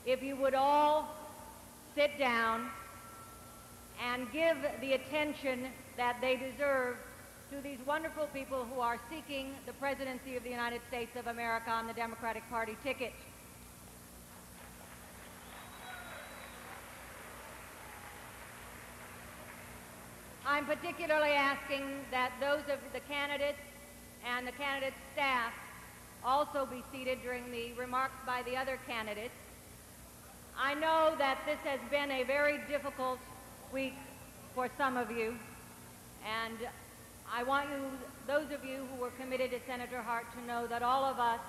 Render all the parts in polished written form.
if you would all sit down and give the attention that they deserve to these wonderful people who are seeking the presidency of the United States of America on the Democratic Party ticket. I'm particularly asking that those of the candidates and the candidates' staff also be seated during the remarks by the other candidates. I know that this has been a very difficult week for some of you, and I want you, those of you who were committed to Senator Hart, to know that all of us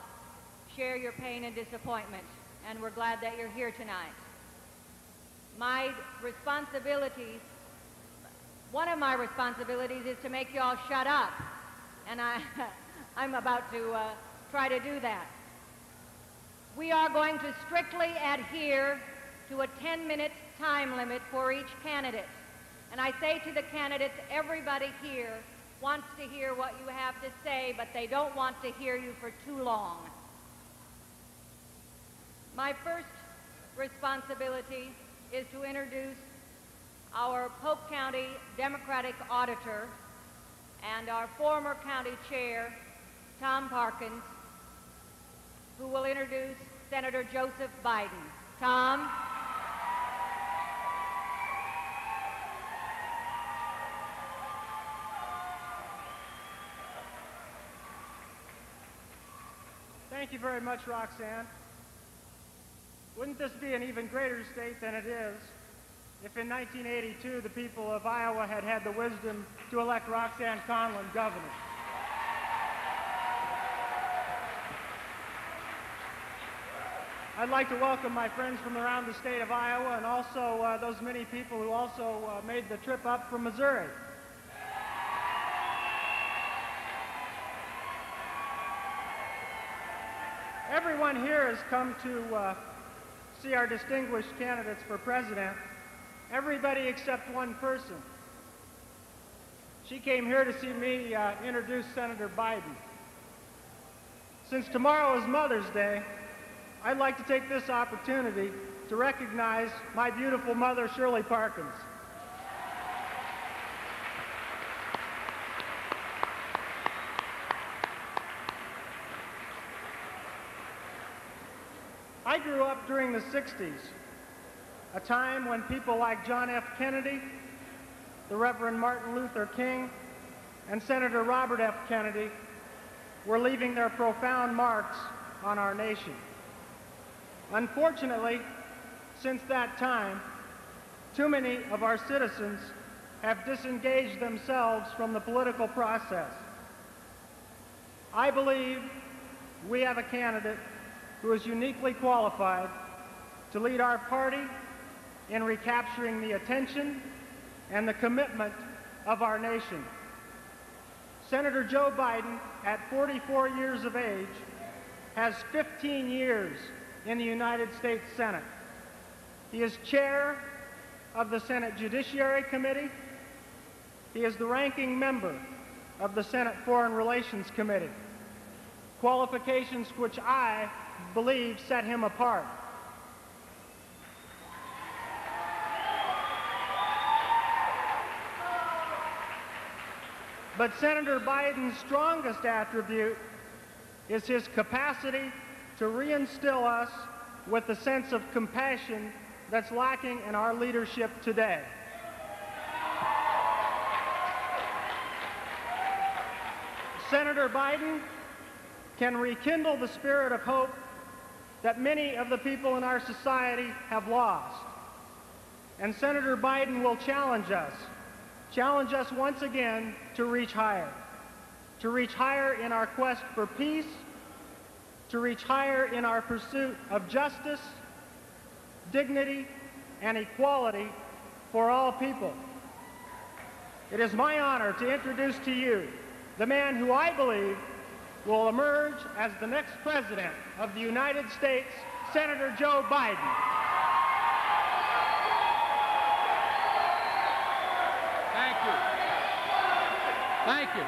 share your pain and disappointment, and we're glad that you're here tonight. My responsibilities, one of my responsibilities is to make you all shut up, and I'm about to try to do that. We are going to strictly adhere to a 10-minute time limit for each candidate. And I say to the candidates, everybody here wants to hear what you have to say, but they don't want to hear you for too long. My first responsibility is to introduce our Polk County Democratic Auditor and our former county chair, Tom Parkins, who will introduce Senator Joseph Biden. Tom. Thank you very much, Roxanne. Wouldn't this be an even greater state than it is if in 1982 the people of Iowa had had the wisdom to elect Roxanne Conlon governor? I'd like to welcome my friends from around the state of Iowa and also those many people who also made the trip up from Missouri. Everyone here has come to see our distinguished candidates for president. Everybody except one person. She came here to see me introduce Senator Biden. Since tomorrow is Mother's Day, I'd like to take this opportunity to recognize my beautiful mother, Shirley Parkins. I grew up during the 60s, a time when people like John F. Kennedy, the Reverend Martin Luther King, and Senator Robert F. Kennedy were leaving their profound marks on our nation. Unfortunately, since that time, too many of our citizens have disengaged themselves from the political process. I believe we have a candidate who is uniquely qualified to lead our party in recapturing the attention and the commitment of our nation. Senator Joe Biden, at 44 years of age, has 15 years in the United States Senate. He is chair of the Senate Judiciary Committee. He is the ranking member of the Senate Foreign Relations Committee, qualifications which I believe set him apart. But Senator Biden's strongest attribute is his capacity to reinstill us with the sense of compassion that's lacking in our leadership today. Senator Biden can rekindle the spirit of hope that many of the people in our society have lost. And Senator Biden will challenge us once again to reach higher in our quest for peace, to reach higher in our pursuit of justice, dignity, and equality for all people. It is my honor to introduce to you the man who I believe will emerge as the next president of the United States, Senator Joe Biden. Thank you. Thank you.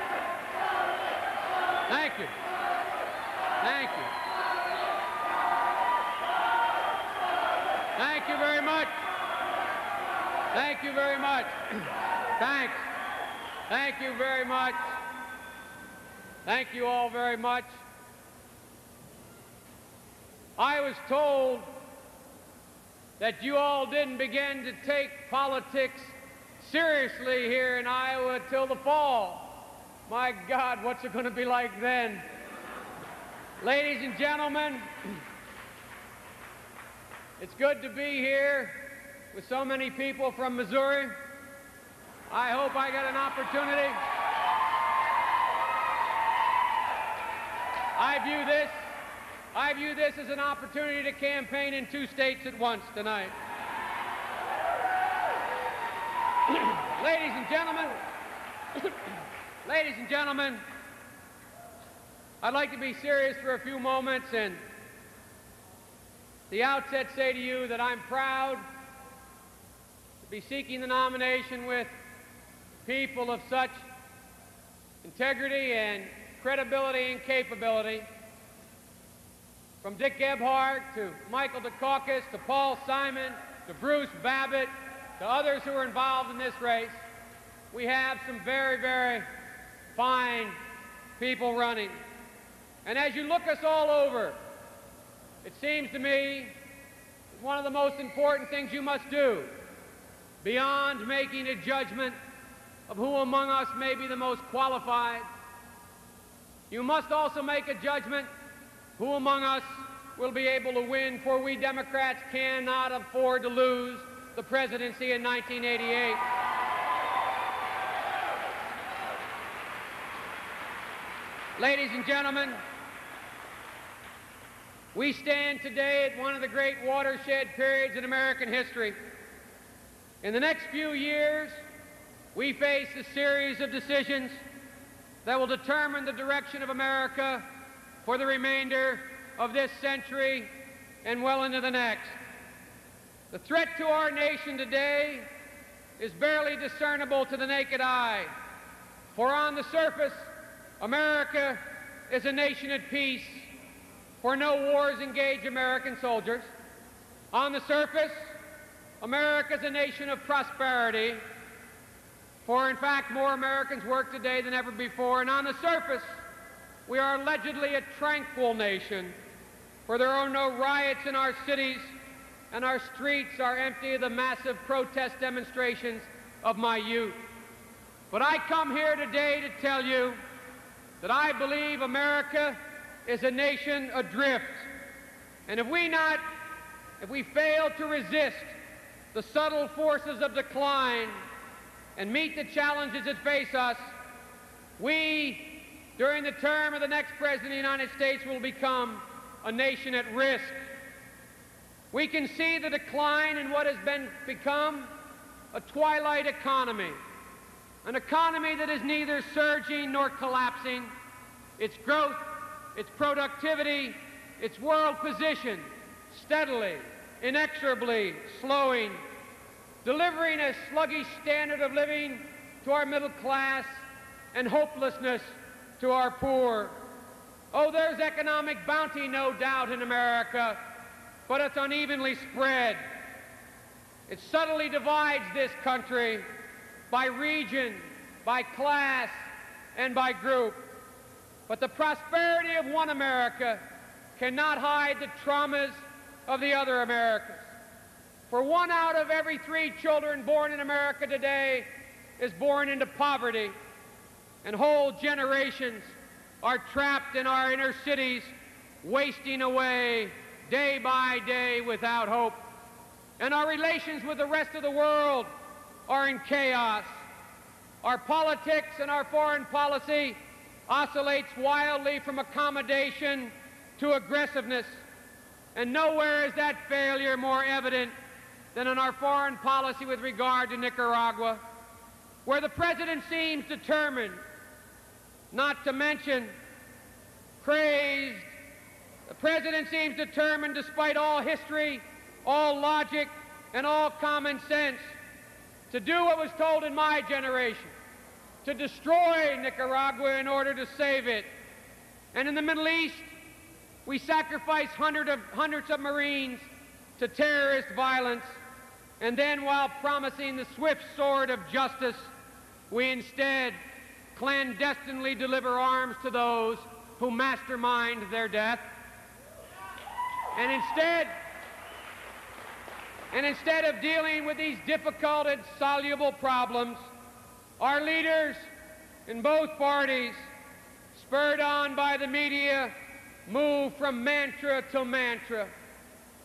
Thank you. Thank you. Thank you very much. Thanks. Thank you very much. Thank you all very much. I was told that you all didn't begin to take politics seriously here in Iowa till the fall. My God, what's it going to be like then? Ladies and gentlemen, it's good to be here with so many people from Missouri. I hope I get an opportunity. I view this as an opportunity to campaign in 2 states at once tonight. Ladies and gentlemen, I'd like to be serious for a few moments and at the outset say to you that I'm proud to be seeking the nomination with people of such integrity and credibility and capability, from Dick Gephardt to Michael Bukakis to Paul Simon to Bruce Babbitt to others who are involved in this race. We have some very, very fine people running. And as you look us all over, it seems to me that one of the most important things you must do, beyond making a judgment of who among us may be the most qualified, you must also make a judgment who among us will be able to win, for we Democrats cannot afford to lose the presidency in 1988. Ladies and gentlemen, we stand today at one of the great watershed periods in American history. In the next few years, we face a series of decisions that will determine the direction of America for the remainder of this century and well into the next. The threat to our nation today is barely discernible to the naked eye, for on the surface, America is a nation at peace, for no wars engage American soldiers. On the surface, America is a nation of prosperity, for in fact more Americans work today than ever before. And on the surface, we are allegedly a tranquil nation, for there are no riots in our cities and our streets are empty of the massive protest demonstrations of my youth. But I come here today to tell you that I believe America is a nation adrift. And if we fail to resist the subtle forces of decline and meet the challenges that face us, we, during the term of the next President of the United States, will become a nation at risk. We can see the decline in what has become a twilight economy, an economy that is neither surging nor collapsing. Its growth, its productivity, its world position steadily, inexorably slowing, delivering a sluggish standard of living to our middle class and hopelessness to our poor. Oh, there's economic bounty, no doubt, in America, but it's unevenly spread. It subtly divides this country by region, by class, and by group. But the prosperity of one America cannot hide the traumas of the other Americas. For 1 out of every 3 children born in America today is born into poverty, and whole generations are trapped in our inner cities, wasting away day by day without hope. And our relations with the rest of the world are in chaos. Our politics and our foreign policy oscillates wildly from accommodation to aggressiveness. And nowhere is that failure more evident than in our foreign policy with regard to Nicaragua, where the President seems determined, not to mention crazed, the President seems determined, despite all history, all logic, and all common sense, to do what was told in my generation, to destroy Nicaragua in order to save it. And in the Middle East, we sacrifice hundreds of Marines to terrorist violence. And then, while promising the swift sword of justice, we instead clandestinely deliver arms to those who mastermind their death. And instead of dealing with these difficult and soluble problems, our leaders in both parties, spurred on by the media, move from mantra to mantra,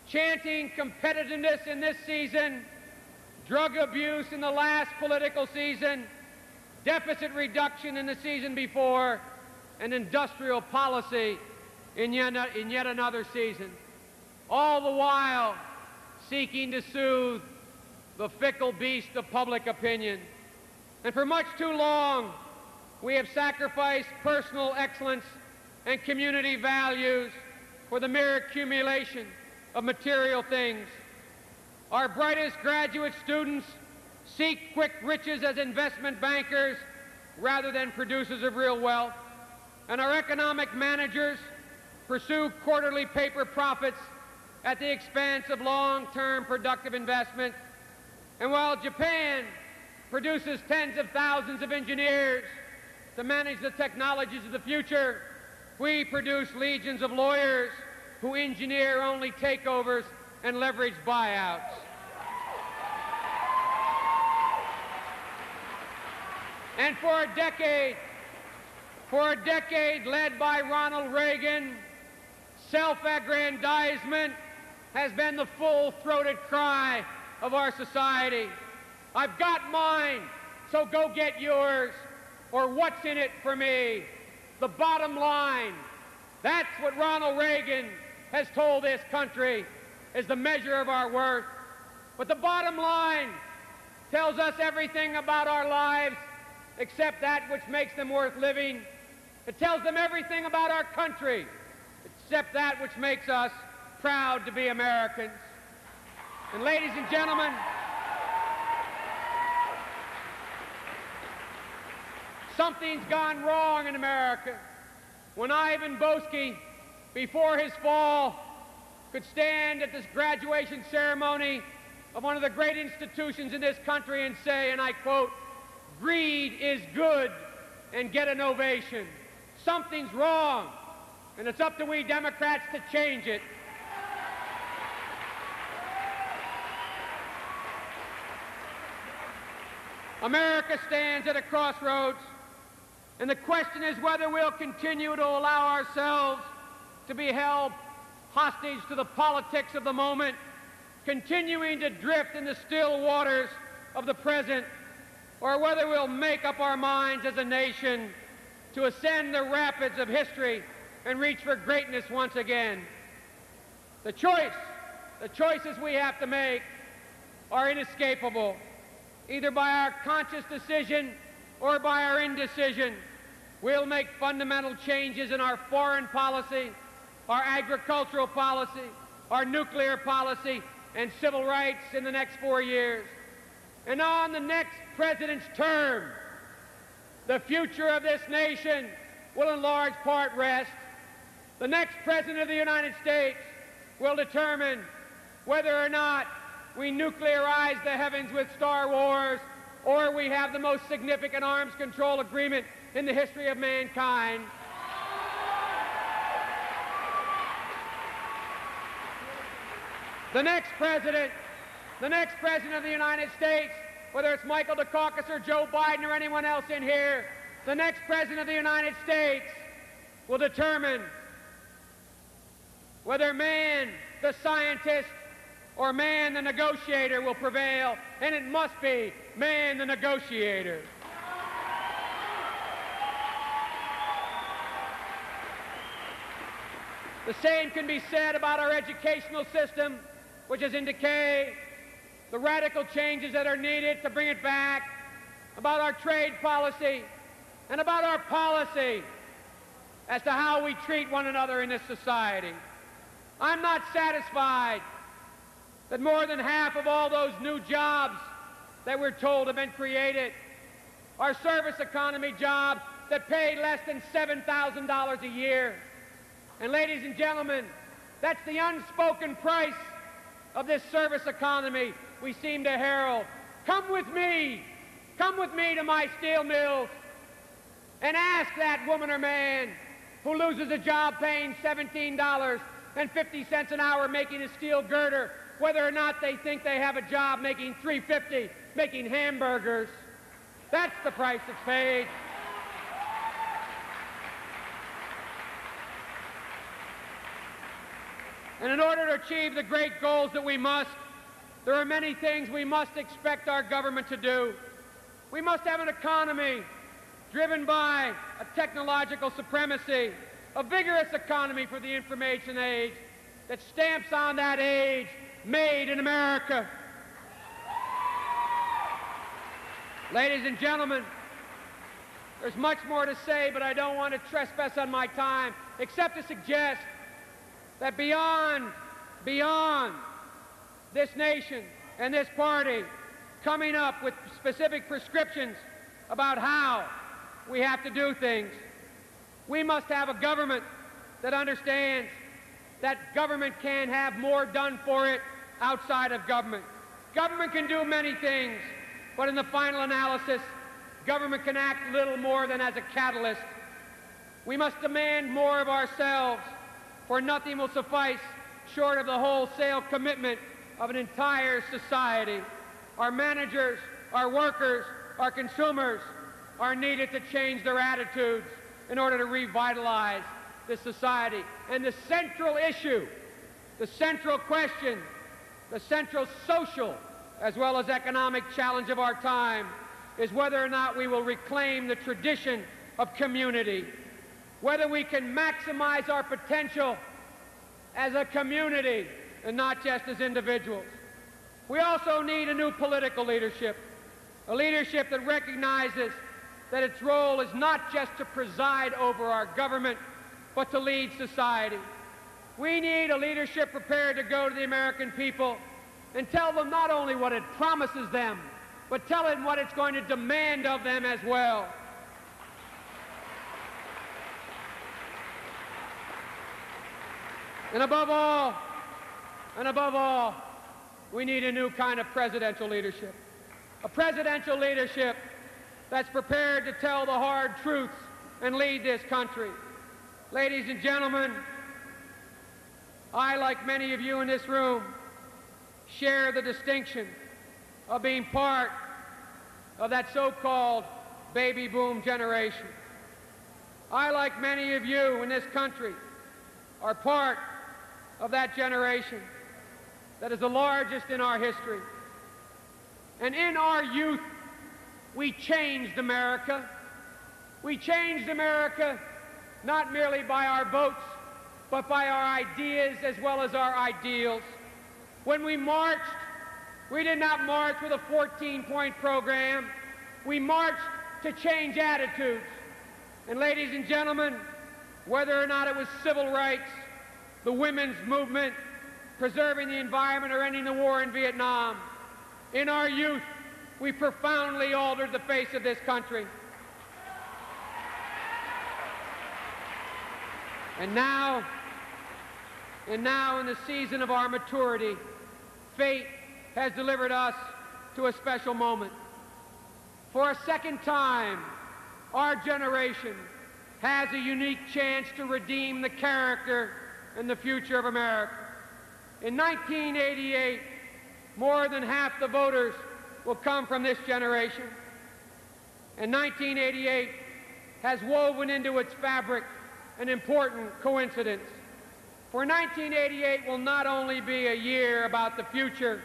chanting competitiveness in this season, drug abuse in the last political season, deficit reduction in the season before, and industrial policy in yet another season, all the while seeking to soothe the fickle beast of public opinion. And for much too long, we have sacrificed personal excellence and community values for the mere accumulation of material things. Our brightest graduate students seek quick riches as investment bankers rather than producers of real wealth. And our economic managers pursue quarterly paper profits at the expense of long-term productive investment. And while Japan produces tens of thousands of engineers to manage the technologies of the future, we produce legions of lawyers who engineer only takeovers and leverage buyouts. And for a decade led by Ronald Reagan, self-aggrandizement has been the full-throated cry of our society. I've got mine, so go get yours, or what's in it for me? The bottom line. That's what Ronald Reagan has told this country is the measure of our worth. But the bottom line tells us everything about our lives except that which makes them worth living. It tells them everything about our country except that which makes us proud to be Americans. And ladies and gentlemen, something's gone wrong in America. When Ivan Boesky, before his fall, could stand at this graduation ceremony of one of the great institutions in this country and say, and I quote, "Greed is good," and get an ovation. Something's wrong, and it's up to we Democrats to change it. America stands at a crossroads, and the question is whether we'll continue to allow ourselves to be held hostage to the politics of the moment, continuing to drift in the still waters of the present, or whether we'll make up our minds as a nation to ascend the rapids of history and reach for greatness once again. The choices we have to make are inescapable, either by our conscious decision or by our indecision. We'll make fundamental changes in our foreign policy, our agricultural policy, our nuclear policy, and civil rights in the next 4 years. And on the next president's term, the future of this nation will in large part rest. The next president of the United States will determine whether or not we nuclearize the heavens with Star Wars, or we have the most significant arms control agreement in the history of mankind. The next president of the United States, whether it's Michael Dukakis or Joe Biden or anyone else in here, the next president of the United States will determine whether man, the scientist, or man, the negotiator, will prevail, and it must be man, the negotiator. The same can be said about our educational system, which is in decay, the radical changes that are needed to bring it back, about our trade policy, and about our policy as to how we treat one another in this society. I'm not satisfied that more than half of all those new jobs that we're told have been created are service economy jobs that pay less than $7,000 a year. And ladies and gentlemen, that's the unspoken price of this service economy we seem to herald. Come with me to my steel mills, and ask that woman or man who loses a job paying $17.50 an hour making a steel girder whether or not they think they have a job making $3.50 making hamburgers. That's the price that's paid. And in order to achieve the great goals that we must, there are many things we must expect our government to do. We must have an economy driven by a technological supremacy, a vigorous economy for the information age that stamps on that age, made in America. Ladies and gentlemen, there's much more to say, but I don't want to trespass on my time, except to suggest that beyond this nation and this party coming up with specific prescriptions about how we have to do things, we must have a government that understands that government can have more done for it outside of government. Government can do many things, but in the final analysis, government can act little more than as a catalyst. We must demand more of ourselves, for nothing will suffice short of the wholesale commitment of an entire society. Our managers, our workers, our consumers are needed to change their attitudes in order to revitalize this society. And the central issue, the central question, the central social as well as economic challenge of our time is whether or not we will reclaim the tradition of community, whether we can maximize our potential as a community and not just as individuals. We also need a new political leadership, a leadership that recognizes that its role is not just to preside over our government, but to lead society. We need a leadership prepared to go to the American people and tell them not only what it promises them, but tell them what it's going to demand of them as well. And above all, we need a new kind of presidential leadership. A presidential leadership that's prepared to tell the hard truths and lead this country. Ladies and gentlemen, I, like many of you in this room, share the distinction of being part of that so-called baby boom generation. I, like many of you in this country, are part of that generation that is the largest in our history. And in our youth, we changed America. We changed America not merely by our votes, but by our ideas as well as our ideals. When we marched, we did not march with a 14-point program. We marched to change attitudes. And ladies and gentlemen, whether or not it was civil rights, the women's movement, preserving the environment, or ending the war in Vietnam, in our youth, we profoundly altered the face of this country. And now in the season of our maturity, fate has delivered us to a special moment. For a second time, our generation has a unique chance to redeem the character and the future of America. In 1988, more than half the voters will come from this generation. And 1988 has woven into its fabric an important coincidence. For 1988 will not only be a year about the future,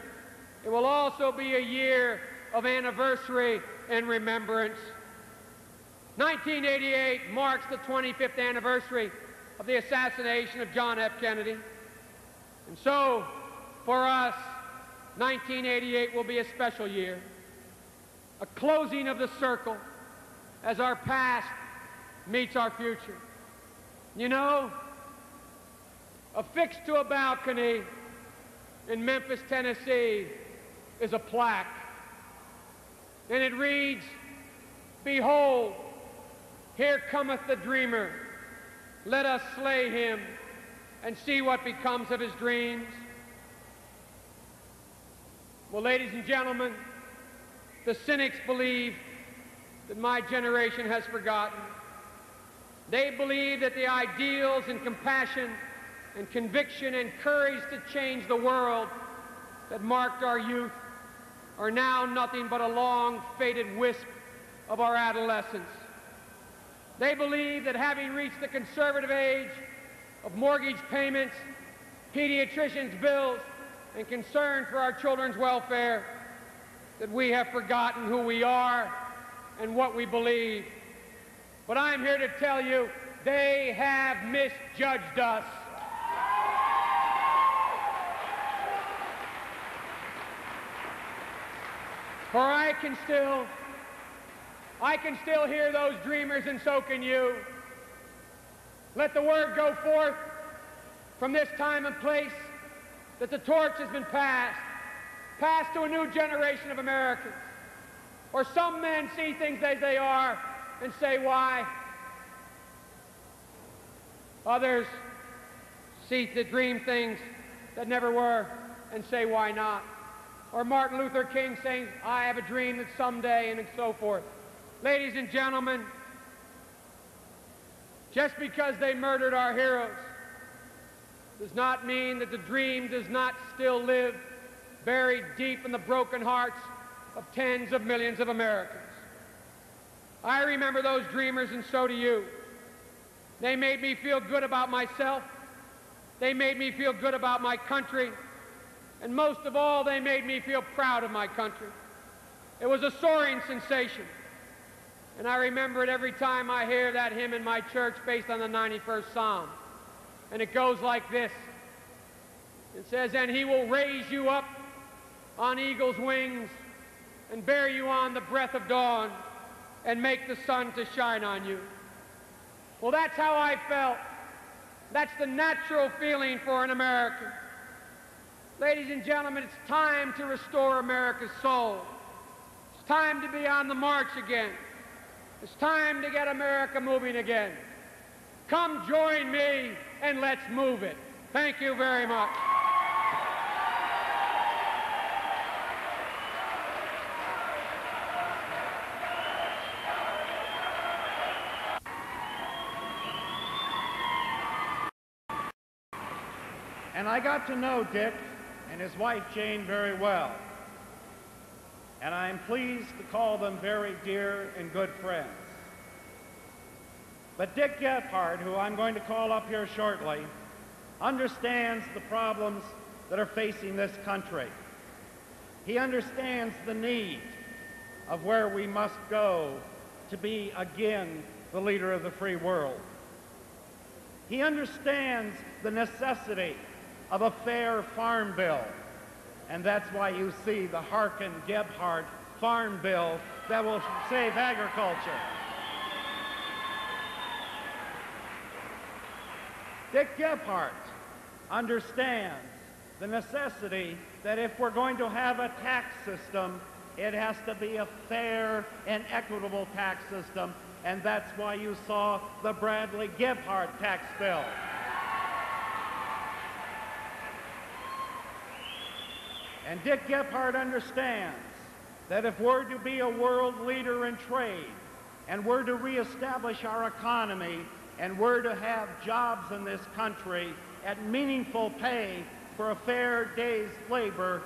it will also be a year of anniversary and remembrance. 1988 marks the 25th anniversary of the assassination of John F. Kennedy. And so, for us, 1988 will be a special year, a closing of the circle as our past meets our future. You know, affixed to a balcony in Memphis, Tennessee, is a plaque. And it reads, "Behold, here cometh the dreamer. Let us slay him and see what becomes of his dreams." Well, ladies and gentlemen, the cynics believe that my generation has forgotten. They believe that the ideals and compassion and conviction and courage to change the world that marked our youth are now nothing but a long faded wisp of our adolescence. They believe that having reached the conservative age of mortgage payments, pediatricians' bills, and concern for our children's welfare, that we have forgotten who we are and what we believe. But I'm here to tell you, they have misjudged us. For I can still hear those dreamers, and so can you. Let the word go forth from this time and place that the torch has been passed to a new generation of Americans. Or some men see things as they are and say, why? Others see to dream things that never were and say, why not? Or Martin Luther King saying, I have a dream that someday, and so forth. Ladies and gentlemen, just because they murdered our heroes does not mean that the dream does not still live buried deep in the broken hearts of tens of millions of Americans. I remember those dreamers, and so do you. They made me feel good about myself. They made me feel good about my country. And most of all, they made me feel proud of my country. It was a soaring sensation. And I remember it every time I hear that hymn in my church based on the 91st Psalm. And it goes like this. It says, and he will raise you up on eagle's wings and bear you on the breath of dawn and make the sun to shine on you. Well, that's how I felt. That's the natural feeling for an American. Ladies and gentlemen, it's time to restore America's soul. It's time to be on the march again. It's time to get America moving again. Come join me and let's move it. Thank you very much. And I got to know Dick and his wife Jane very well. And I am pleased to call them very dear and good friends. But Dick Gephardt, who I'm going to call up here shortly, understands the problems that are facing this country. He understands the need of where we must go to be again the leader of the free world. He understands the necessity of a fair farm bill. And that's why you see the Harkin-Gephardt farm bill that will save agriculture. Dick Gephardt understands the necessity that if we're going to have a tax system, it has to be a fair and equitable tax system, and that's why you saw the Bradley-Gephardt tax bill. And Dick Gephardt understands that if we're to be a world leader in trade, and we're to reestablish our economy, and we're to have jobs in this country at meaningful pay for a fair day's labor,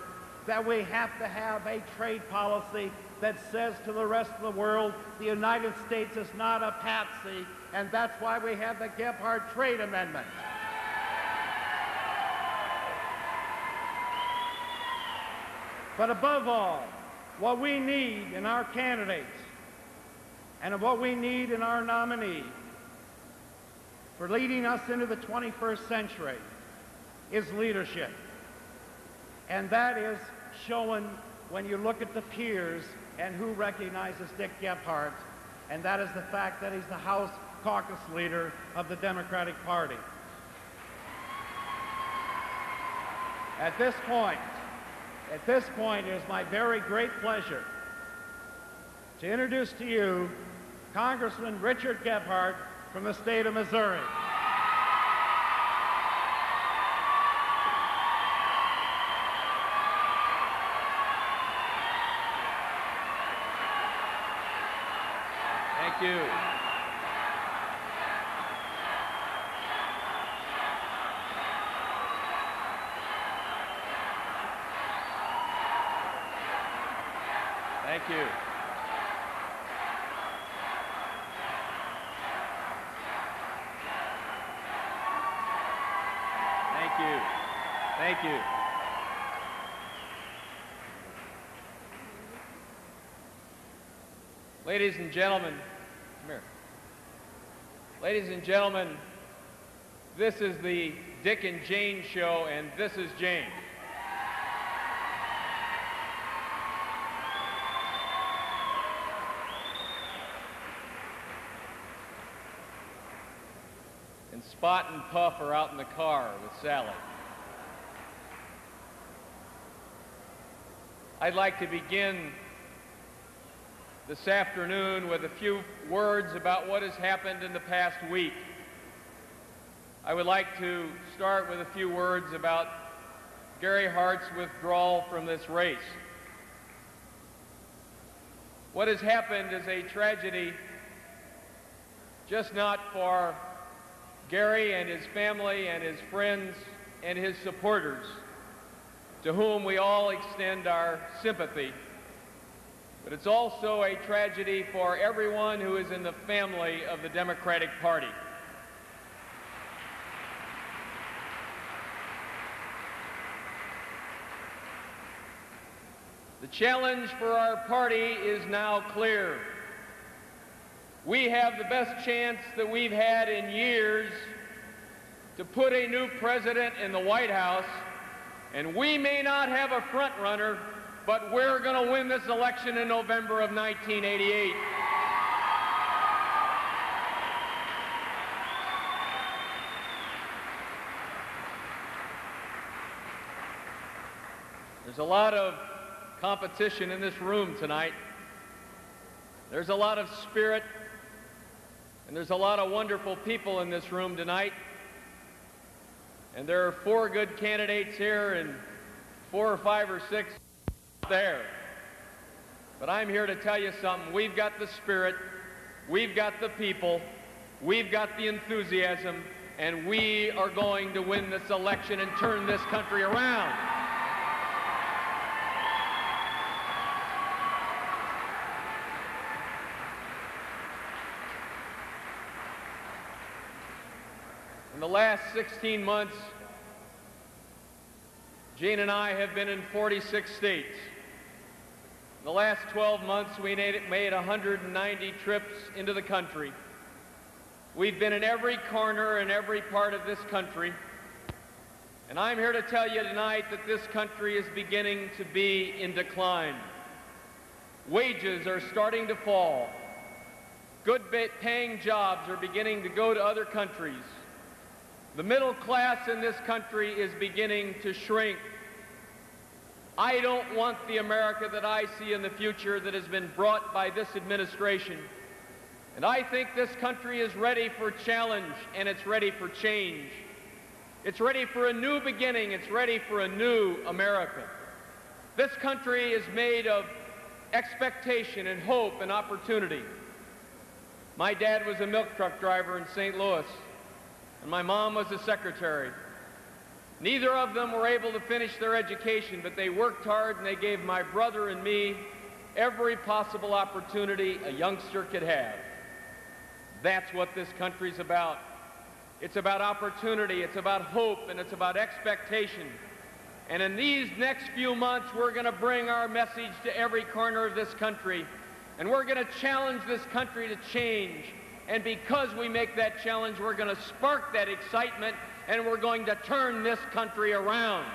that we have to have a trade policy that says to the rest of the world, the United States is not a patsy, and that's why we have the Gephardt Trade Amendment. But above all, what we need in our candidates and what we need in our nominee for leading us into the 21st century is leadership. And that is shown when you look at the peers and who recognizes Dick Gephardt, and that is the fact that he's the House caucus leader of the Democratic Party. At this point, it is my very great pleasure to introduce to you Congressman Richard Gephardt from the state of Missouri. Thank you. Thank you. Thank you. Ladies and gentlemen, come here. Ladies and gentlemen, this is the Dick and Jane show, and this is Jane. And Spot and Puff are out in the car with Sally. I'd like to begin this afternoon with a few words about what has happened in the past week. I would like to start with a few words about Gephart's withdrawal from this race. What has happened is a tragedy, just not for Gary and his family and his friends and his supporters, to whom we all extend our sympathy, but it's also a tragedy for everyone who is in the family of the Democratic Party. The challenge for our party is now clear. We have the best chance that we've had in years to put a new president in the White House, and we may not have a front runner, but we're going to win this election in November of 1988. There's a lot of competition in this room tonight. There's a lot of spirit, and there's a lot of wonderful people in this room tonight. And there are 4 good candidates here and 4 or 5 or 6 there. But I'm here to tell you something. We've got the spirit, we've got the people, we've got the enthusiasm, and we are going to win this election and turn this country around. In the last 16 months, Jane and I have been in 46 states. In the last 12 months, we made 190 trips into the country. We've been in every corner and every part of this country. And I'm here to tell you tonight that this country is beginning to be in decline. Wages are starting to fall. Good paying jobs are beginning to go to other countries. The middle class in this country is beginning to shrink. I don't want the America that I see in the future that has been brought by this administration. And I think this country is ready for challenge, and it's ready for change. It's ready for a new beginning. It's ready for a new America. This country is made of expectation and hope and opportunity. My dad was a milk truck driver in St. Louis, and my mom was a secretary. Neither of them were able to finish their education, but they worked hard and they gave my brother and me every possible opportunity a youngster could have. That's what this country's about. It's about opportunity, it's about hope, and it's about expectation. And in these next few months, we're going to bring our message to every corner of this country, and we're going to challenge this country to change. And because we make that challenge, we're going to spark that excitement, and we're going to turn this country around.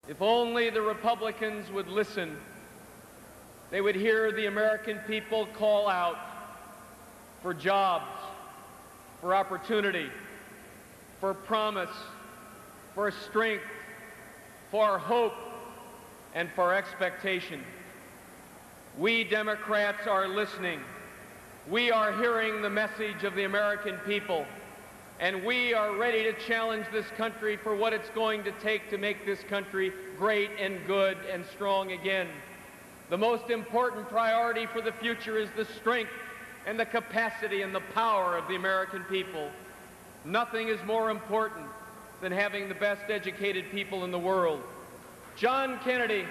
If only the Republicans would listen, they would hear the American people call out for jobs, for opportunity, for promise, for strength, for hope, and for expectation. We Democrats are listening. We are hearing the message of the American people, and we are ready to challenge this country for what it's going to take to make this country great and good and strong again. The most important priority for the future is the strength and the capacity and the power of the American people. Nothing is more important than having the best educated people in the world. John Kennedy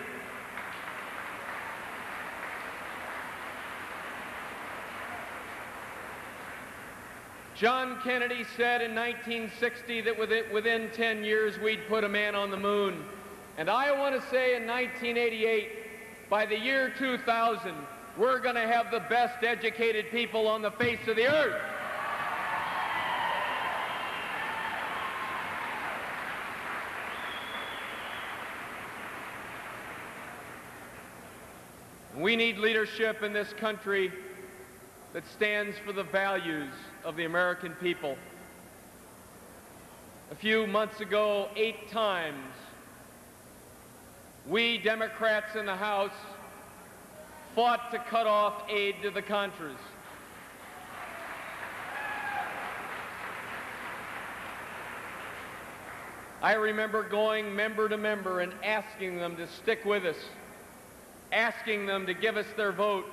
said in 1960 that within 10 years we'd put a man on the moon. And I want to say in 1988, by the year 2000, we're going to have the best educated people on the face of the earth. We need leadership in this country that stands for the values of the American people. A few months ago, 8 times, we Democrats in the House fought to cut off aid to the Contras. I remember going member to member and asking them to stick with us, asking them to give us their vote.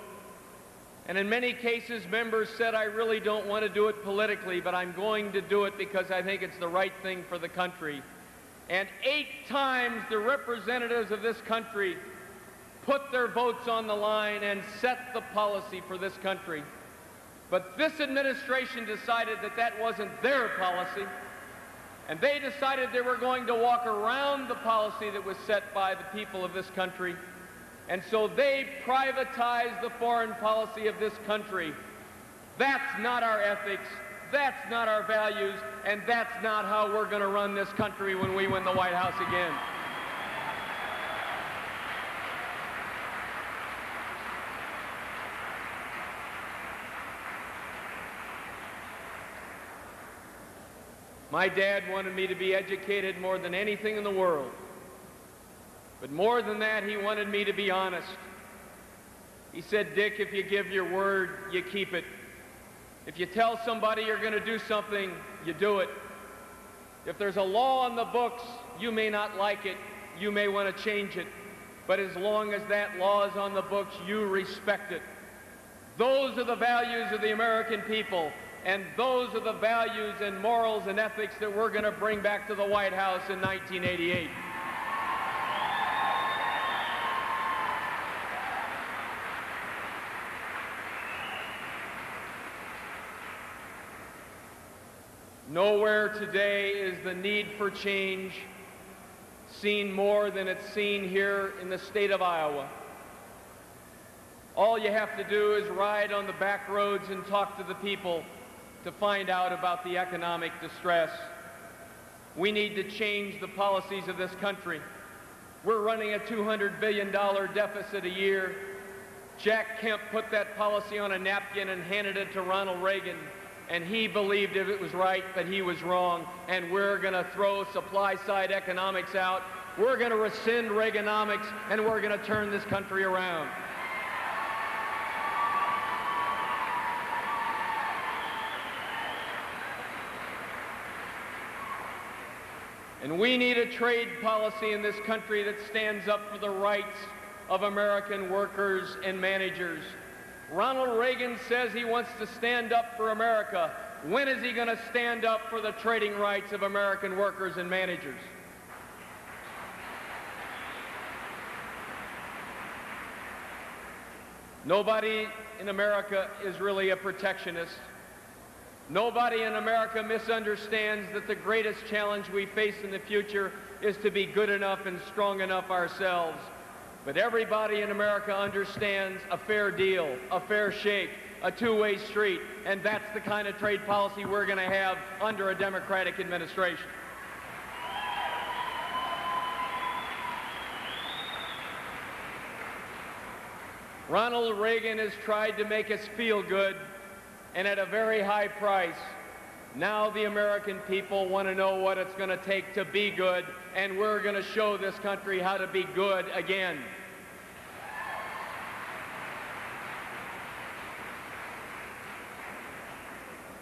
And in many cases, members said, I really don't want to do it politically, but I'm going to do it because I think it's the right thing for the country. And 8 times the representatives of this country put their votes on the line and set the policy for this country. But this administration decided that that wasn't their policy, and they decided they were going to walk around the policy that was set by the people of this country. And so they privatized the foreign policy of this country. That's not our ethics, that's not our values, and that's not how we're going to run this country when we win the White House again. My dad wanted me to be educated more than anything in the world. But more than that, he wanted me to be honest. He said, Dick, if you give your word, you keep it. If you tell somebody you're going to do something, you do it. If there's a law on the books, you may not like it, you may want to change it, but as long as that law is on the books, you respect it. Those are the values of the American people, and those are the values and morals and ethics that we're going to bring back to the White House in 1988. Nowhere today is the need for change seen more than it's seen here in the state of Iowa. All you have to do is ride on the back roads and talk to the people to find out about the economic distress. We need to change the policies of this country. We're running a $200 billion deficit a year. Jack Kemp put that policy on a napkin and handed it to Ronald Reagan, and he believed if it was right, that he was wrong, and we're going to throw supply-side economics out. We're going to rescind Reaganomics, and we're going to turn this country around. And we need a trade policy in this country that stands up for the rights of American workers and managers. Ronald Reagan says he wants to stand up for America. When is he going to stand up for the trading rights of American workers and managers? Nobody in America is really a protectionist. Nobody in America misunderstands that the greatest challenge we face in the future is to be good enough and strong enough ourselves. But everybody in America understands a fair deal, a fair shake, a two-way street, and that's the kind of trade policy we're going to have under a Democratic administration. Ronald Reagan has tried to make us feel good, and at a very high price. Now the American people want to know what it's going to take to be good, and we're going to show this country how to be good again.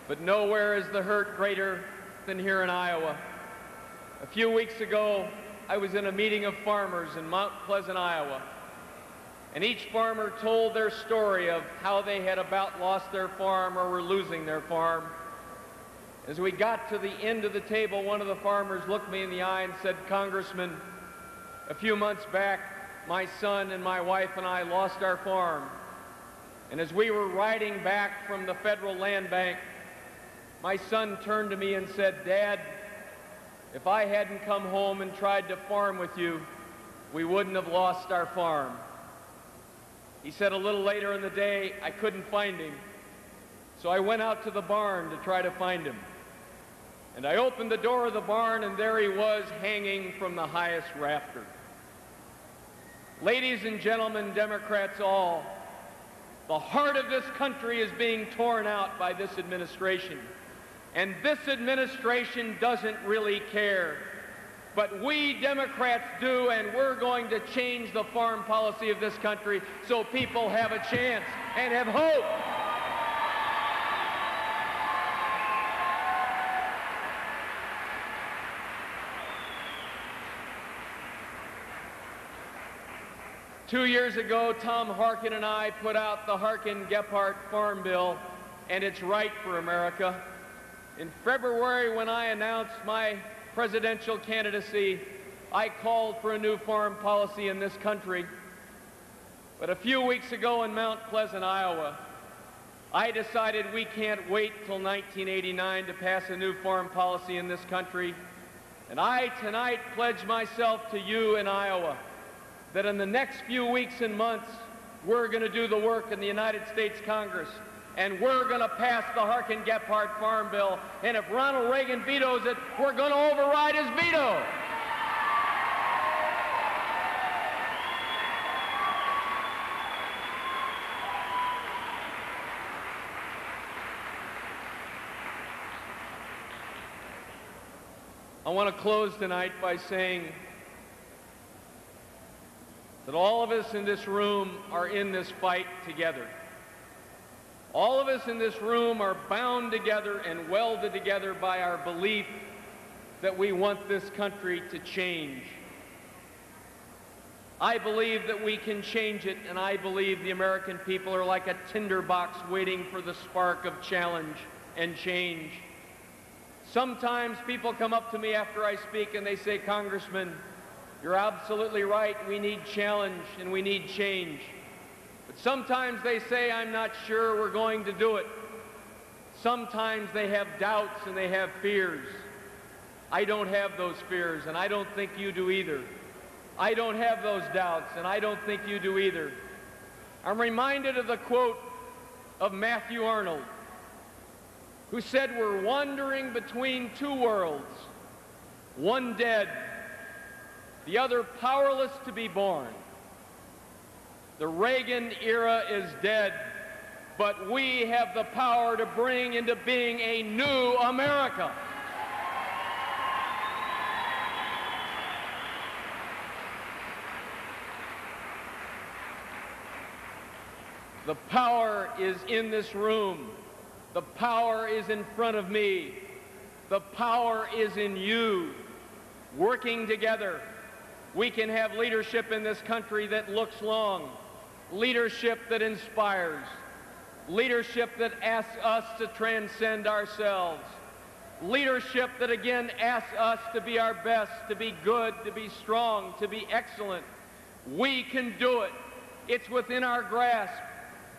But nowhere is the hurt greater than here in Iowa. A few weeks ago, I was in a meeting of farmers in Mount Pleasant, Iowa. And each farmer told their story of how they had about lost their farm or were losing their farm. As we got to the end of the table, one of the farmers looked me in the eye and said, "Congressman, a few months back, my son and my wife and I lost our farm. And as we were riding back from the federal land bank, my son turned to me and said, 'Dad, if I hadn't come home and tried to farm with you, we wouldn't have lost our farm.' He said a little later in the day, I couldn't find him, so I went out to the barn to try to find him. And I opened the door of the barn, and there he was, hanging from the highest rafter." Ladies and gentlemen, Democrats all, the heart of this country is being torn out by this administration. And this administration doesn't really care. But we Democrats do, and we're going to change the farm policy of this country so people have a chance and have hope. Two years ago, Tom Harkin and I put out the Harkin-Gephardt Farm Bill, and it's right for America. In February, when I announced my presidential candidacy, I called for a new farm policy in this country. But a few weeks ago in Mount Pleasant, Iowa, I decided we can't wait till 1989 to pass a new farm policy in this country. And I tonight pledge myself to you in Iowa that in the next few weeks and months, we're going to do the work in the United States Congress, and we're going to pass the Harkin-Gephardt Farm Bill. And if Ronald Reagan vetoes it, we're going to override his veto. I want to close tonight by saying that all of us in this room are in this fight together. All of us in this room are bound together and welded together by our belief that we want this country to change. I believe that we can change it, and I believe the American people are like a tinderbox waiting for the spark of challenge and change. Sometimes people come up to me after I speak and they say, "Congressman, you're absolutely right. We need challenge and we need change." But sometimes they say, "I'm not sure we're going to do it." Sometimes they have doubts and they have fears. I don't have those fears, and I don't think you do either. I don't have those doubts, and I don't think you do either. I'm reminded of the quote of Matthew Arnold, who said, "We're wandering between two worlds, one dead, the other powerless to be born. The Reagan era is dead, but we have the power to bring into being a new America." The power is in this room. The power is in front of me. The power is in you. Working together, we can have leadership in this country that looks long, leadership that inspires, leadership that asks us to transcend ourselves, leadership that again asks us to be our best, to be good, to be strong, to be excellent. We can do it. It's within our grasp.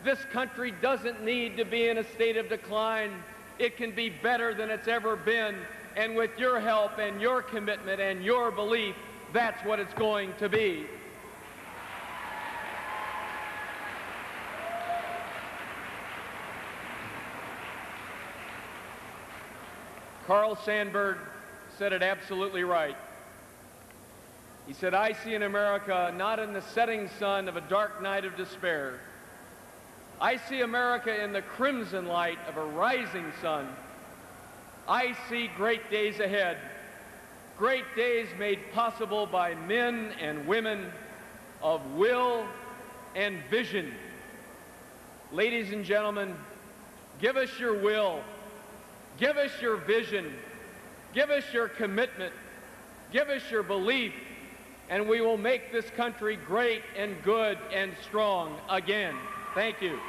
This country doesn't need to be in a state of decline. It can be better than it's ever been. And with your help and your commitment and your belief, that's what it's going to be. Carl Sandburg said it absolutely right. He said, "I see in America not in the setting sun of a dark night of despair. I see America in the crimson light of a rising sun. I see great days ahead, great days made possible by men and women of will and vision." Ladies and gentlemen, give us your will, give us your vision, give us your commitment, give us your belief, and we will make this country great and good and strong again. Thank you.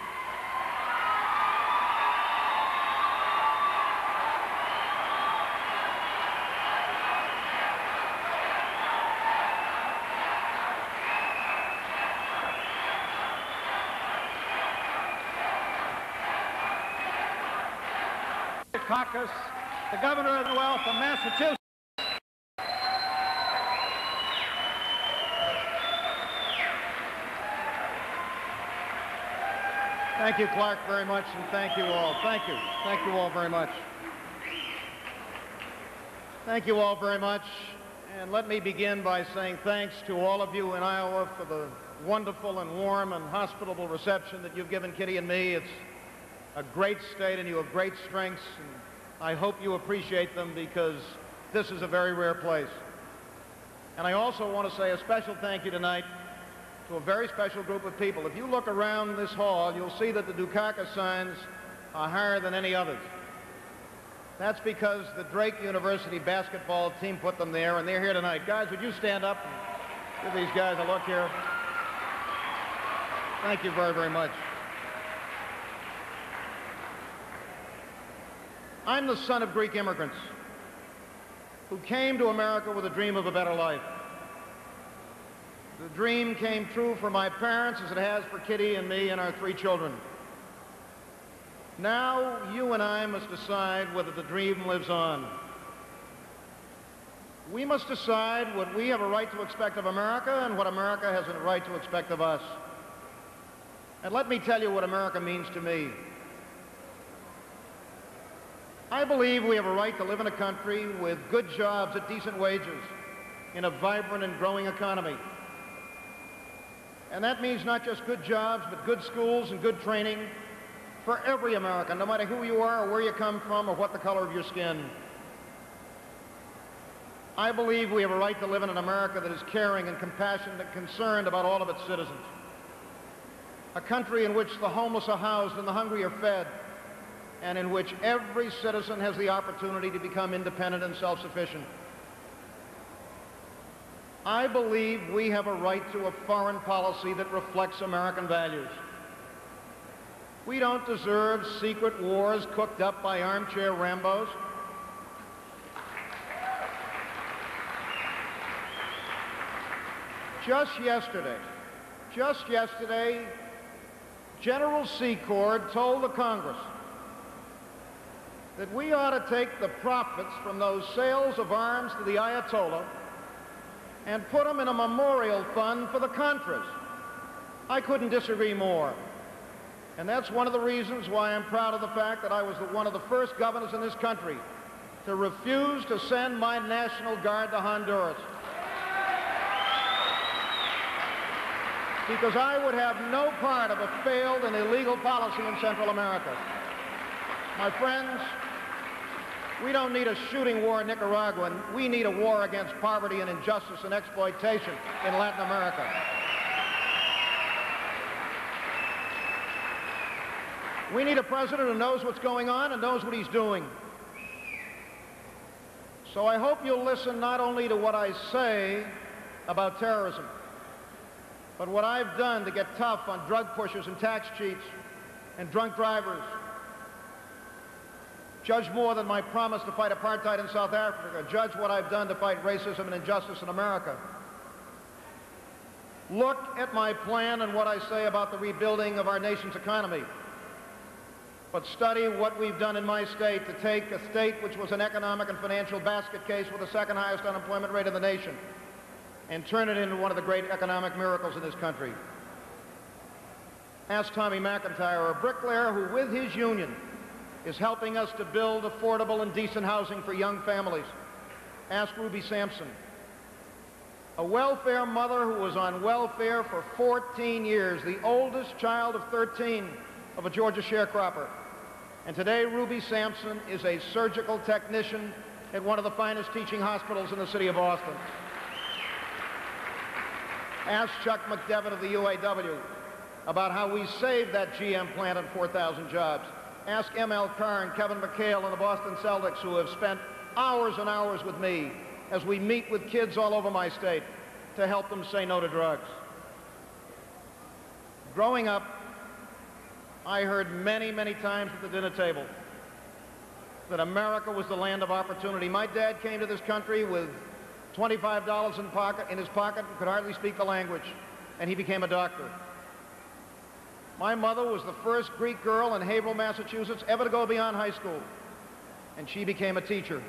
Bukakis, the Governor of the Wealth of Massachusetts. Thank you, Clark, very much, and thank you all. Thank you. Thank you all very much. Thank you all very much. And let me begin by saying thanks to all of you in Iowa for the wonderful and warm and hospitable reception that you've given Kitty and me. It's a great state, and you have great strengths, and I hope you appreciate them, because this is a very rare place. And I also want to say a special thank you tonight to a very special group of people. If you look around this hall, you'll see that the Bukakis signs are higher than any others. That's because the Drake University basketball team put them there, and they're here tonight. Guys, would you stand up and give these guys a look here? Thank you very, very much. I'm the son of Greek immigrants who came to America with a dream of a better life. The dream came true for my parents, as it has for Kitty and me and our 3 children. Now you and I must decide whether the dream lives on. We must decide what we have a right to expect of America and what America has a right to expect of us. And let me tell you what America means to me. I believe we have a right to live in a country with good jobs at decent wages in a vibrant and growing economy. And that means not just good jobs, but good schools and good training for every American, no matter who you are or where you come from or what the color of your skin. I believe we have a right to live in an America that is caring and compassionate and concerned about all of its citizens. A country in which the homeless are housed and the hungry are fed, and in which every citizen has the opportunity to become independent and self-sufficient. I believe we have a right to a foreign policy that reflects American values. We don't deserve secret wars cooked up by armchair Rambos. Just yesterday, General Secord told the Congress that we ought to take the profits from those sales of arms to the Ayatollah and put them in a memorial fund for the Contras. I couldn't disagree more. And that's one of the reasons why I'm proud of the fact that I was one of the first governors in this country to refuse to send my National Guard to Honduras. Because I would have no part of a failed and illegal policy in Central America. My friends, we don't need a shooting war in Nicaragua. We need a war against poverty and injustice and exploitation in Latin America. We need a president who knows what's going on and knows what he's doing. So I hope you'll listen not only to what I say about terrorism, but what I've done to get tough on drug pushers and tax cheats and drunk drivers. Judge more than my promise to fight apartheid in South Africa. Judge what I've done to fight racism and injustice in America. Look at my plan and what I say about the rebuilding of our nation's economy. But study what we've done in my state to take a state which was an economic and financial basket case with the second highest unemployment rate in the nation and turn it into one of the great economic miracles in this country. Ask Tommy McIntyre, a bricklayer who with his union is helping us to build affordable and decent housing for young families. Ask Ruby Sampson, a welfare mother who was on welfare for 14 years, the oldest child of 13 of a Georgia sharecropper. And today, Ruby Sampson is a surgical technician at one of the finest teaching hospitals in the city of Boston. Ask Chuck McDevitt of the UAW about how we saved that GM plant and 4,000 jobs. Ask M.L. Carr and Kevin McHale and the Boston Celtics, who have spent hours and hours with me as we meet with kids all over my state to help them say no to drugs. Growing up, I heard many, many times at the dinner table that America was the land of opportunity. My dad came to this country with $25 in his pocket and could hardly speak the language, and he became a doctor. My mother was the first Greek girl in Haverhill, Massachusetts ever to go beyond high school, and she became a teacher.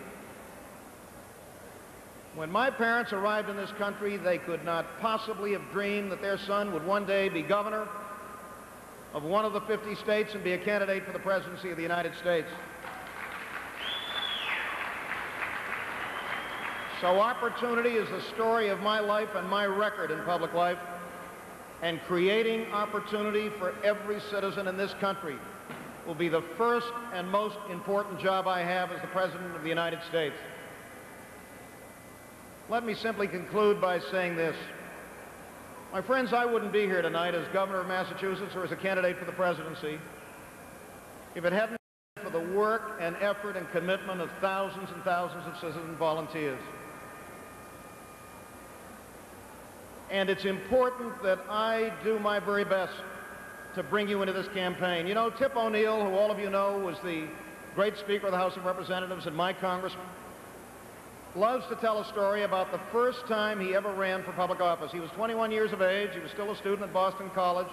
When my parents arrived in this country, they could not possibly have dreamed that their son would one day be governor of one of the 50 states and be a candidate for the presidency of the United States. So opportunity is the story of my life and my record in public life, and creating opportunity for every citizen in this country will be the first and most important job I have as the President of the United States. Let me simply conclude by saying this. My friends, I wouldn't be here tonight as governor of Massachusetts or as a candidate for the presidency if it hadn't been for the work and effort and commitment of thousands and thousands of citizen volunteers. And it's important that I do my very best to bring you into this campaign. You know, Tip O'Neill, who all of you know was the great Speaker of the House of Representatives and my congressman, loves to tell a story about the first time he ever ran for public office. He was 21 years of age. He was still a student at Boston College.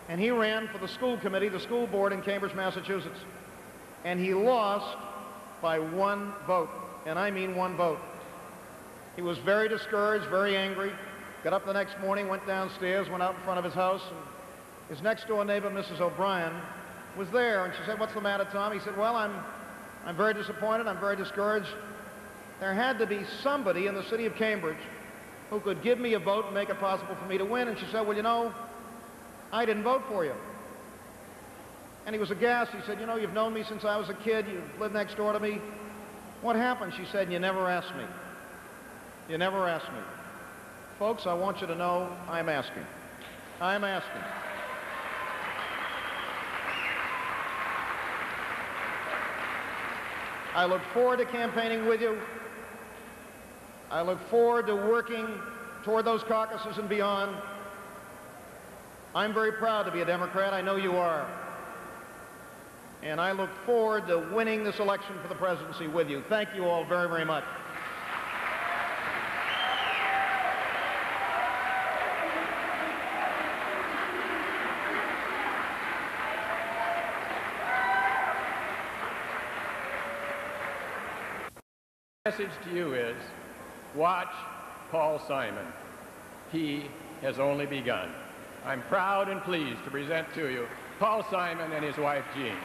And he ran for the school committee, the school board in Cambridge, Massachusetts. And he lost by one vote. And I mean one vote. He was very discouraged, very angry. Got up the next morning, went downstairs, went out in front of his house, and his next-door neighbor, Mrs. O'Brien, was there. And she said, "What's the matter, Tom?" He said, "Well, I'm very disappointed. I'm very discouraged. There had to be somebody in the city of Cambridge who could give me a vote and make it possible for me to win." And she said, "Well, you know, I didn't vote for you." And he was aghast. He said, "You know, you've known me since I was a kid. You've lived next door to me. What happened?" She said, "You never asked me. You never asked me." Folks, I want you to know I'm asking. I'm asking. I look forward to campaigning with you. I look forward to working toward those caucuses and beyond. I'm very proud to be a Democrat. I know you are. And I look forward to winning this election for the presidency with you. Thank you all very, very much. The message to you is, watch Paul Simon. He has only begun. I'm proud and pleased to present to you Paul Simon and his wife, Jean.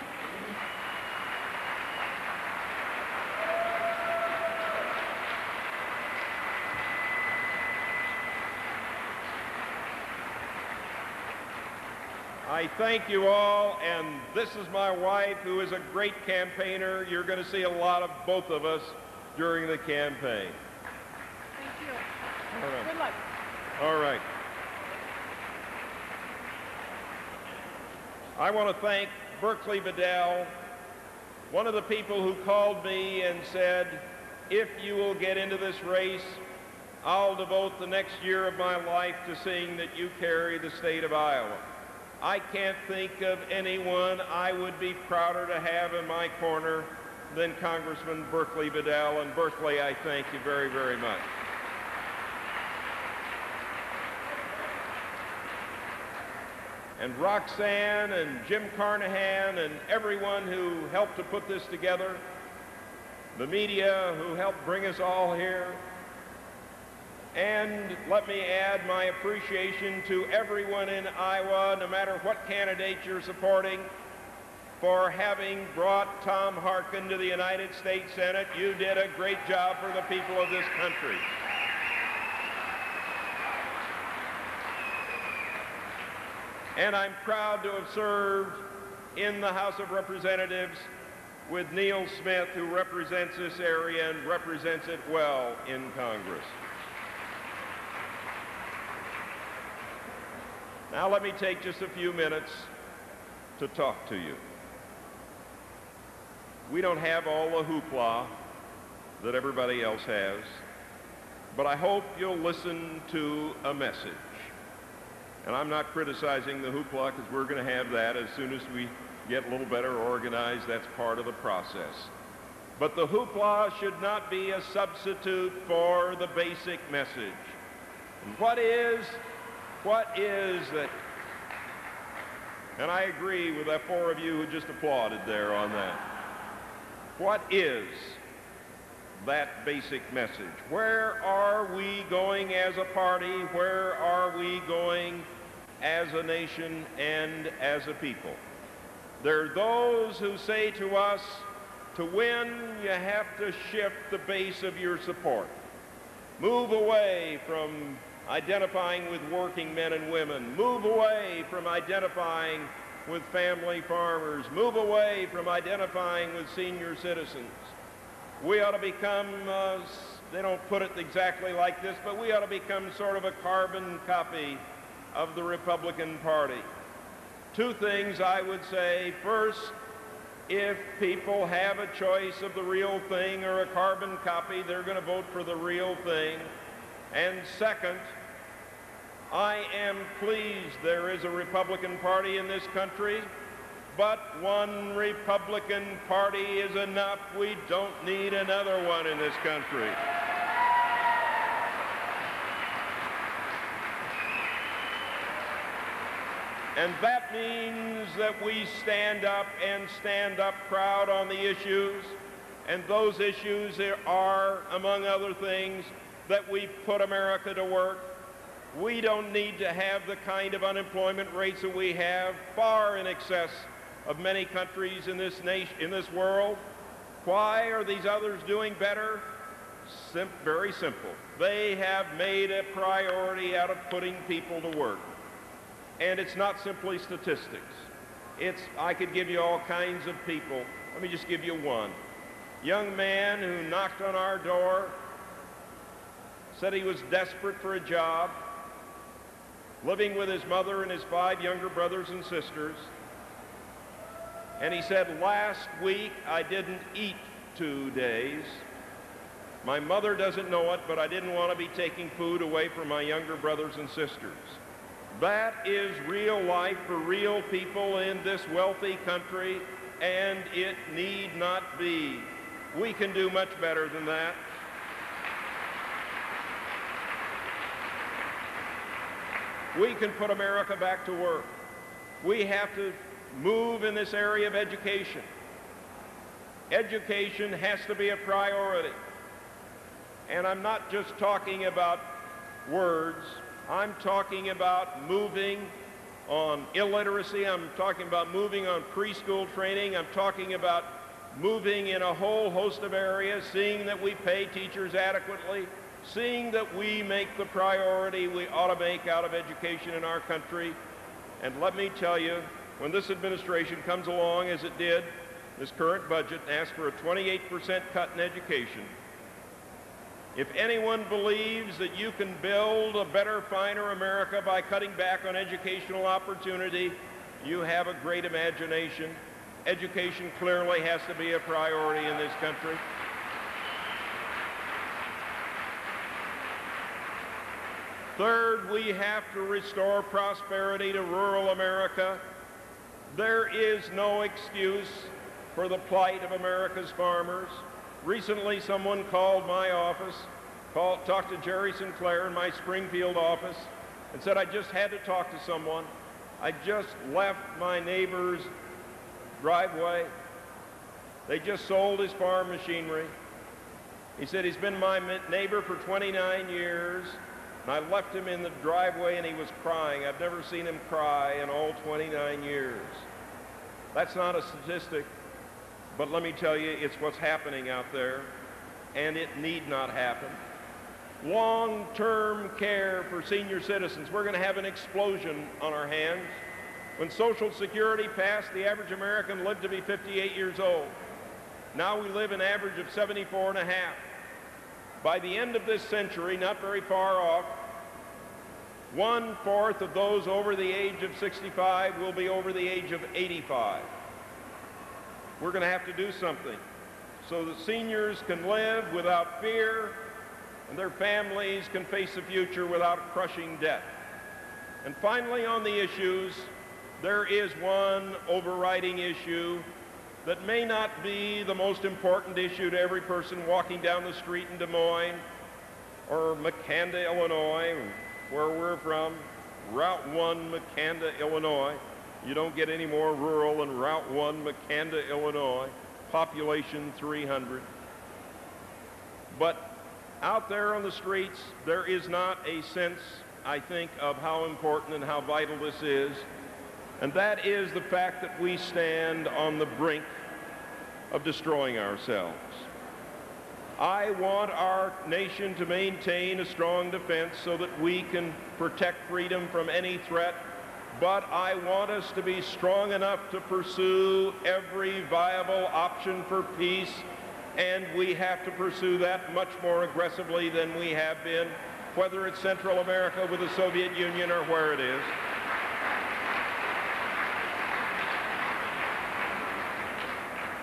I thank you all, and this is my wife, who is a great campaigner. You're going to see a lot of both of us during the campaign. Thank you. All right. Good luck. All right. I want to thank Berkeley Bedell, one of the people who called me and said, "If you will get into this race, I'll devote the next year of my life to seeing that you carry the state of Iowa." I can't think of anyone I would be prouder to have in my corner than Congressman Berkeley Bedell. And Berkeley, I thank you very, very much. And Roxanne and Jim Carnahan and everyone who helped to put this together, the media who helped bring us all here. And let me add my appreciation to everyone in Iowa, no matter what candidate you're supporting, for having brought Tom Harkin to the United States Senate. You did a great job for the people of this country. And I'm proud to have served in the House of Representatives with Neil Smith, who represents this area and represents it well in Congress. Now let me take just a few minutes to talk to you. We don't have all the hoopla that everybody else has, but I hope you'll listen to a message. And I'm not criticizing the hoopla, because we're going to have that as soon as we get a little better organized. That's part of the process. But the hoopla should not be a substitute for the basic message. And what is that? And I agree with that 4 of you who just applauded there on that. What is that basic message? Where are we going as a party? Where are we going as a nation and as a people? There are those who say to us, to win, you have to shift the base of your support. Move away from identifying with working men and women. Move away from identifying with family farmers. Move away from identifying with senior citizens. We ought to become, they don't put it exactly like this, but we ought to become sort of a carbon copy of the Republican Party. 2 things I would say. First, if people have a choice of the real thing or a carbon copy, they're going to vote for the real thing. And second, I am pleased there is a Republican Party in this country, but one Republican Party is enough. We don't need another one in this country. And that means that we stand up and stand up proud on the issues. And those issues are, among other things, that we put America to work. We don't need to have the kind of unemployment rates that we have, far in excess of many countries in this nation, in this world. Why are these others doing better? Very simple. They have made a priority out of putting people to work. And it's not simply statistics. I could give you all kinds of people. Let me just give you one. Young man who knocked on our door, said he was desperate for a job, living with his mother and his 5 younger brothers and sisters. And he said, last week I didn't eat 2 days. My mother doesn't know it, but I didn't want to be taking food away from my younger brothers and sisters. That is real life for real people in this wealthy country, and it need not be. We can do much better than that. We can put America back to work. We have to move in this area of education. Education has to be a priority. And I'm not just talking about words. I'm talking about moving on illiteracy. I'm talking about moving on preschool training. I'm talking about moving in a whole host of areas, seeing that we pay teachers adequately, seeing that we make the priority we ought to make out of education in our country. And let me tell you, when this administration comes along, as it did, this current budget, and asks for a 28% cut in education, if anyone believes that you can build a better, finer America by cutting back on educational opportunity, you have a great imagination. Education clearly has to be a priority in this country. Third, we have to restore prosperity to rural America. There is no excuse for the plight of America's farmers. Recently, someone called my office, talked to Jerry Sinclair in my Springfield office, and said, I just had to talk to someone. I just left my neighbor's driveway. They just sold his farm machinery. He said, he's been my neighbor for 29 years, and I left him in the driveway and he was crying. I've never seen him cry in all 29 years. That's not a statistic. But let me tell you, it's what's happening out there, and it need not happen. Long-term care for senior citizens. We're going to have an explosion on our hands. When Social Security passed, the average American lived to be 58 years old. Now we live an average of 74 and a half. By the end of this century, not very far off, 1/4 of those over the age of 65 will be over the age of 85. We're going to have to do something so that seniors can live without fear and their families can face the future without crushing debt. And finally, on the issues, there is one overriding issue that may not be the most important issue to every person walking down the street in Des Moines or Makanda, Illinois, where we're from, Route 1, Makanda, Illinois. You don't get any more rural than Route 1, Makanda, Illinois, population 300. But out there on the streets, there is not a sense, I think, of how important and how vital this is, and that is the fact that we stand on the brink of destroying ourselves. I want our nation to maintain a strong defense so that we can protect freedom from any threat, but I want us to be strong enough to pursue every viable option for peace, and we have to pursue that much more aggressively than we have been, whether it's Central America with the Soviet Union or where it is.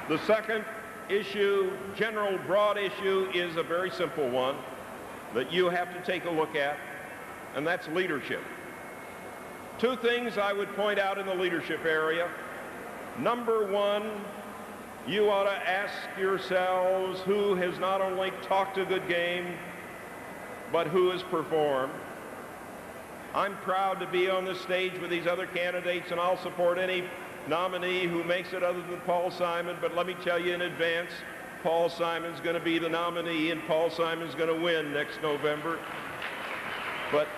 The second issue, general broad issue, is a very simple one that you have to take a look at, and that's leadership. Two things I would point out in the leadership area. Number one, you ought to ask yourselves who has not only talked a good game, but who has performed. I'm proud to be on this stage with these other candidates, and I'll support any nominee who makes it other than Paul Simon, but let me tell you in advance, Paul Simon's going to be the nominee, and Paul Simon's going to win next November. But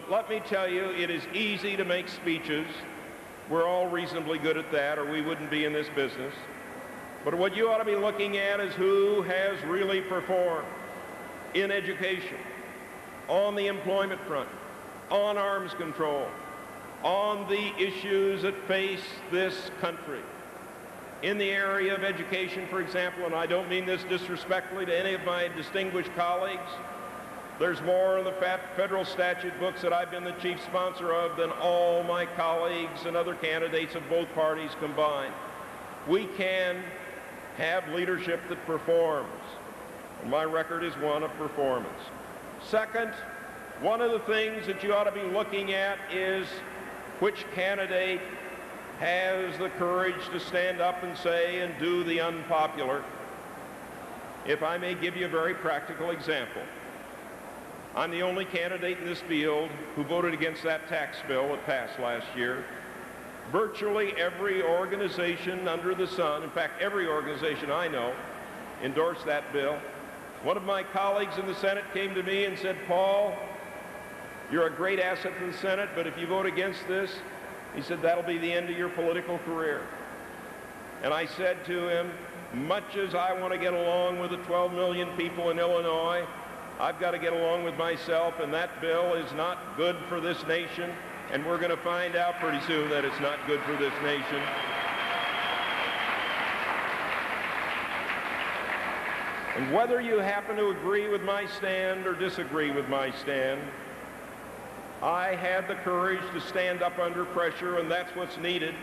let me tell you, it is easy to make speeches. We're all reasonably good at that, or we wouldn't be in this business. But what you ought to be looking at is who has really performed in education, on the employment front, on arms control, on the issues that face this country. In the area of education, for example, and I don't mean this disrespectfully to any of my distinguished colleagues, there's more in the federal statute books that I've been the chief sponsor of than all my colleagues and other candidates of both parties combined. We can have leadership that performs, and my record is one of performance. Second, one of the things that you ought to be looking at is which candidate has the courage to stand up and say and do the unpopular. If I may give you a very practical example, I'm the only candidate in this field who voted against that tax bill that passed last year. Virtually every organization under the sun, in fact, every organization I know, endorsed that bill. One of my colleagues in the Senate came to me and said, "Paul, you're a great asset to the Senate, but if you vote against this," he said, "that'll be the end of your political career." And I said to him, much as I want to get along with the 12 million people in Illinois, I've got to get along with myself, and that bill is not good for this nation, and we're going to find out pretty soon that it's not good for this nation. And whether you happen to agree with my stand or disagree with my stand, I had the courage to stand up under pressure, and that's what's needed.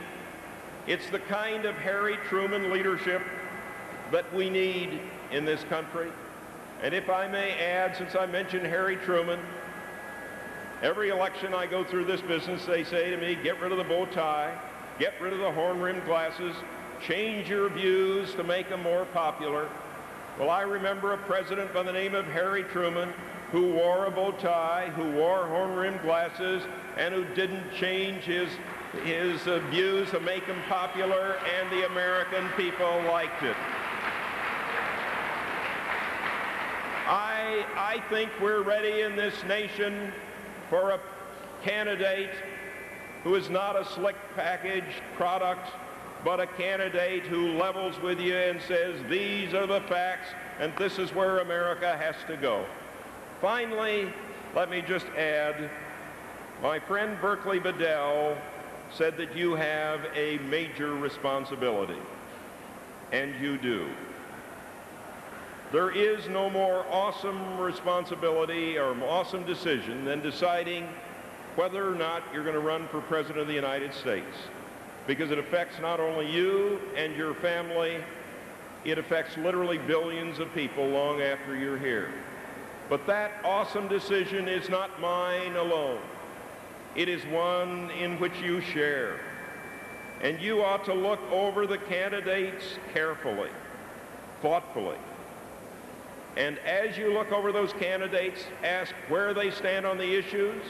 It's the kind of Harry Truman leadership that we need in this country. And if I may add, since I mentioned Harry Truman, every election I go through this business, they say to me, get rid of the bow tie, get rid of the horn-rimmed glasses, change your views to make them more popular. Well, I remember a president by the name of Harry Truman who wore a bow tie, who wore horn-rimmed glasses, and who didn't change his views to make them popular, and the American people liked it. I think we're ready in this nation for a candidate who is not a slick packaged product, but a candidate who levels with you and says, these are the facts, and this is where America has to go. Finally, let me just add, my friend Berkeley Bedell said that you have a major responsibility, and you do. There is no more awesome responsibility or awesome decision than deciding whether or not you're going to run for President of the United States, because it affects not only you and your family, It affects literally billions of people long after you're here. But that awesome decision is not mine alone. It is one in which you share. And you ought to look over the candidates carefully, thoughtfully. And as you look over those candidates, ask where they stand on the issues,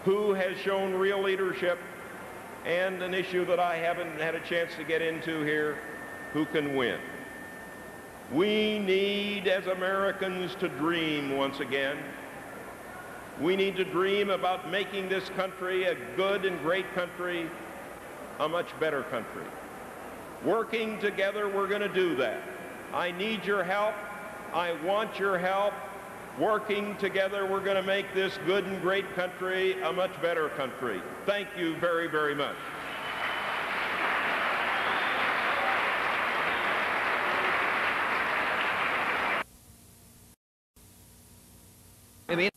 who has shown real leadership, and an issue that I haven't had a chance to get into here, who can win. We need, as Americans, to dream once again. We need to dream about making this country a good and great country, a much better country. Working together, we're going to do that. I need your help. I want your help. Working together, we're going to make this good and great country a much better country. Thank you very, very much. In the